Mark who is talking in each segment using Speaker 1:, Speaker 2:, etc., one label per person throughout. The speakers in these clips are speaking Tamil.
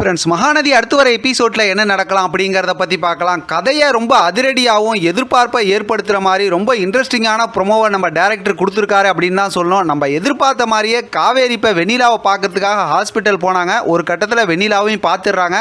Speaker 1: ஃப்ரெண்ட்ஸ், மகாநதி அடுத்து வர எபிசோடில் என்ன நடக்கலாம் அப்படிங்கிறத பற்றி பார்க்கலாம். கதையை ரொம்ப அதிரடியாகவும் எதிர்பார்ப்பை ஏற்படுத்துகிற மாதிரி ரொம்ப இன்ட்ரெஸ்டிங்கான ப்ரொமோவை நம்ம டேரக்டர் கொடுத்துருக்காரு அப்படின்னு தான் சொல்லணும். நம்ம எதிர்பார்த்த மாதிரியே காவேரி இப்போ வெண்ணிலாவை பார்க்கறதுக்காக ஹாஸ்பிட்டல் போனாங்க. ஒரு கட்டத்தில் வெண்ணிலாவையும் பார்த்துடுறாங்க.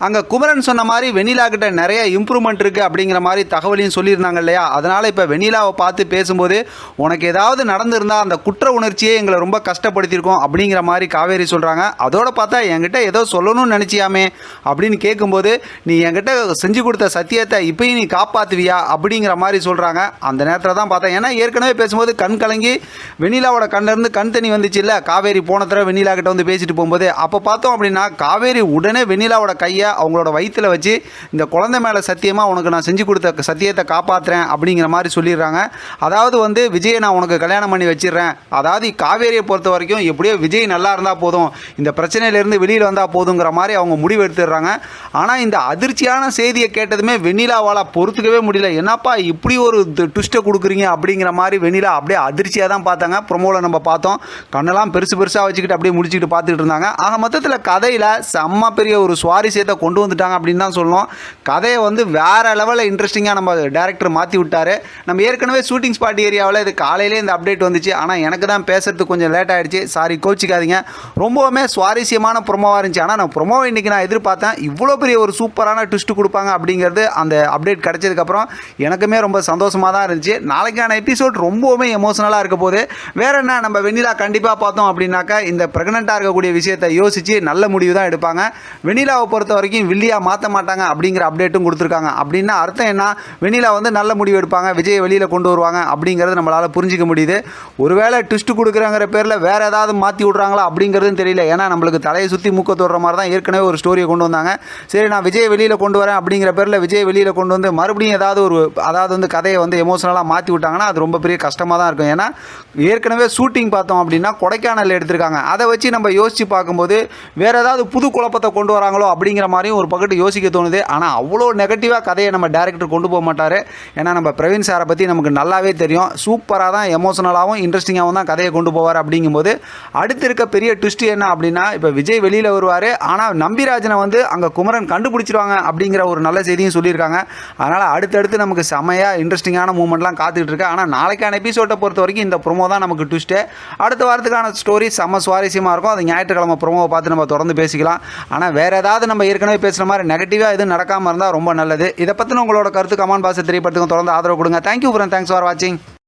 Speaker 1: அங்கே குமரன் சொன்ன மாதிரி வெண்ணிலா கிட்ட நிறைய இம்ப்ரூவ்மெண்ட் இருக்குது அப்படிங்கிற மாதிரி தகவலையும் சொல்லியிருந்தாங்க இல்லையா. அதனால் இப்போ வெண்ணிலாவை பார்த்து பேசும்போது உனக்கு ஏதாவது நடந்திருந்தால் அந்த குற்ற உணர்ச்சியே எங்களை ரொம்ப கஷ்டப்படுத்தியிருக்கோம் அப்படிங்கிற மாதிரி காவேரி சொல்கிறாங்க. அதோட பார்த்தா என்கிட்ட ஏதோ சொல்லணும்னு நினச்சியாமே அப்படின்னு கேட்கும்போது, நீ என்கிட்ட செஞ்சு கொடுத்த சத்தியத்தை இப்பயும் நீ காப்பாற்றுவியா அப்படிங்கிற மாதிரி சொல்கிறாங்க. அந்த நேரத்தில் தான் பார்த்தேன். ஏன்னா ஏற்கனவே பேசும்போது கண் கலங்கி வெண்ணிலாவோட கண்ணிலேருந்து கண் தண்ணி வந்துச்சு இல்லை, காவேரி போன தடவை வெண்ணிலா கிட்ட வந்து பேசிட்டு போகும்போது. அப்போ பார்த்தோம் அப்படின்னா காவேரி உடனே வெண்ணிலாவோட கையை அவங்களோட வயிற்றில் வச்சு இந்த குழந்தை மேலே சத்தியமாக உனக்கு நான் செஞ்சு கொடுத்த சத்தியத்தை காப்பாற்றுறேன் அப்படிங்கிற மாதிரி சொல்லிடுறாங்க. அதாவது வந்து விஜயை நான் உனக்கு கல்யாணம் பண்ணி வச்சிடுறேன். அதாவது காவேரியை பொறுத்த வரைக்கும் எப்படியோ விஜய் நல்லா இருந்தால் போதும், இந்த பிரச்சனையிலேருந்து வெளியில் வந்தால் போதுங்கிற மாதிரி அவங்க முடிவு எடுத்துடுறாங்க. ஆனால் இந்த அதிர்ச்சியான செய்தியை கேட்டதுமே வெண்ணிலாவால் பொறுத்துக்கவே முடியல. என்னப்பா இப்படி ஒரு ட்விஸ்ட்டை கொடுக்குறீங்க அப்படிங்கிற மாதிரி வெண்ணிலா அப்படியே அதிர்ச்சியாக தான் பார்த்தாங்க. ப்ரொமோவில் நம்ம பார்த்தோம், கண்ணெல்லாம் பெருசாக வச்சுக்கிட்டு அப்படியே முடிச்சுக்கிட்டு பார்த்துக்கிட்டு இருந்தாங்க. ஆக மொத்தத்தில் கதையில் செம்ம பெரிய ஒரு சுவாரஸ்யத்தை கொண்டு வந்துட்டாங்க அப்படின்னு தான் சொல்லணும். கதையை வந்து வேறு லெவலில் இன்ட்ரெஸ்டிங்காக நம்ம டேரக்டர் மாற்றி விட்டார். நம்ம ஏற்கனவே ஷூட்டிங் ஸ்பாட் ஏரியாவில் இது காலையிலே இந்த அப்டேட் வந்துச்சு. ஆனால் எனக்கு தான் பேசுறதுக்கு கொஞ்சம் லேட் ஆகிடுச்சு, சாரி கோச்சிக்காதீங்க. ரொம்பவுமே சுவாரஸ்யமான ப்ரொமோவாக இருந்துச்சு. ஆனால் நான் ப்ரொமோவை இன்றைக்கி நான் எதிர்பார்த்தேன், இவ்வளோ பெரிய ஒரு சூப்பரான ட்விஸ்ட் கொடுப்பாங்க அப்படிங்கிறது அந்த அப்டேட் கிடைச்சதுக்கப்புறம் எனக்குமே ரொம்ப சந்தோஷமாக தான் இருந்துச்சு. நாளைக்கான எபிசோட் ரொம்பவுமே எமோஷனலாக இருக்க போது. வேறு என்ன, நம்ம வெண்ணிலா கண்டிப்பாக பார்த்தோம் அப்படின்னாக்கா இந்த ப்ரெக்னெண்ட்டாக இருக்கக்கூடிய விஷயத்தை யோசித்து நல்ல முடிவு தான் எடுப்பாங்க. வெண்ணிலாவை பொறுத்த வரைக்கும் வில்லியாக மாற்ற மாட்டாங்க அப்படிங்கிற அப்டேட்டும் கொடுத்துருக்காங்க. அப்படின்னா அர்த்தம் என்ன, வெண்ணிலா வந்து நல்ல முடிவு எடுப்பாங்க, விஜயை வெளியில் கொண்டு வருவாங்க அப்படிங்கிறது நம்மளால் புரிஞ்சிக்க முடியுது. ஒருவேளை ட்விஸ்ட் கொடுக்குறாங்கிற பேரில் வேறு ஏதாவது மாற்றி விட்றாங்களா அப்படிங்கிறதும் தெரியல. ஏன்னா நம்மளுக்கு தலையை சுற்றி மூக்க தொடுற மாதிரி தான் ஏற்கனவே ஒரு ஸ்டோரியை கொண்டு வந்தாங்க. சரி, நான் விஜய் வெளியில் கொண்டு வரேன் அப்படிங்கிற பேரில் விஜய் வெளியில் கொண்டு வந்து மறுபடியும் அதாவது வந்து கதையை வந்து எமோஷனலாக மாற்றி விட்டாங்கன்னா அது ரொம்ப பெரிய கஷ்டமாக தான் இருக்கும். ஏன்னா ஏற்கனவே ஷூட்டிங் பார்த்தோம் அப்படின்னா கொடைக்கானல் எடுத்திருக்காங்க. அதை வச்சு நம்ம யோசித்து பார்க்கும்போது வேறு ஏதாவது புது குழப்பத்தை கொண்டு வராங்களோ அப்படிங்கிற மாதிரியும் ஒரு பக்கத்து யோசிக்க தோணுது. ஆனால் அவ்வளோ நெகட்டிவாக கதையை நம்ம டேரக்டர் கொண்டு போக மாட்டார். ஏன்னா நம்ம பிரவீன் சாரை பற்றி நமக்கு நல்லாவே தெரியும். சூப்பராக தான் எமோஷனலாகவும் இன்ட்ரெஸ்டிங்காகவும் தான் கதையை கொண்டு போவார். அப்படிங்கும்போது அடுத்து இருக்க பெரிய ட்விஸ்ட் என்ன அப்படின்னா, இப்போ விஜய் வெளியில் வருவார், ஆனால் நம்பிராஜனை வந்து அங்கே குமரன் கண்டுபிடிச்சிருவாங்க அப்படிங்கிற ஒரு நல்ல செய்தியும் சொல்லியிருக்காங்க. அதனால் அடுத்தடுத்து நமக்கு செமையாக இன்ட்ரெஸ்டிங்கான மூமெண்ட்லாம் காத்துக்கிட்டு இருக்கு. ஆனால் நாளைக்கான எபிசோட்டை பொறுத்த வரைக்கும் இந்த ப்ரொமோ தான் நமக்கு ட்விஸ்ட்டு. அடுத்த வாரத்துக்கான ஸ்டோரி செம்ம சுவாரஸ்யமாக இருக்கும். அது ஞாயிற்றுக்கிழமை ப்ரொமோவை பார்த்து நம்ம தொடர்ந்து பேசிக்கலாம். ஆனால் வேறு ஏதாவது நம்ம ஏற்கனவே பேசுகிற மாதிரி நெகட்டிவாக எதுவும் நடக்காமல் இருந்தால் ரொம்ப நல்லது. இதை பற்றின உங்களோட கருத்து கமெண்ட் பாக்ஸில் தெரியப்படுத்துங்க. தொடர்ந்து ஆதரவு கொடுங்க. தேங்க்யூ ஃப்ரெண்ட், தேங்க்ஸ் ஃபார் வாட்சிங்.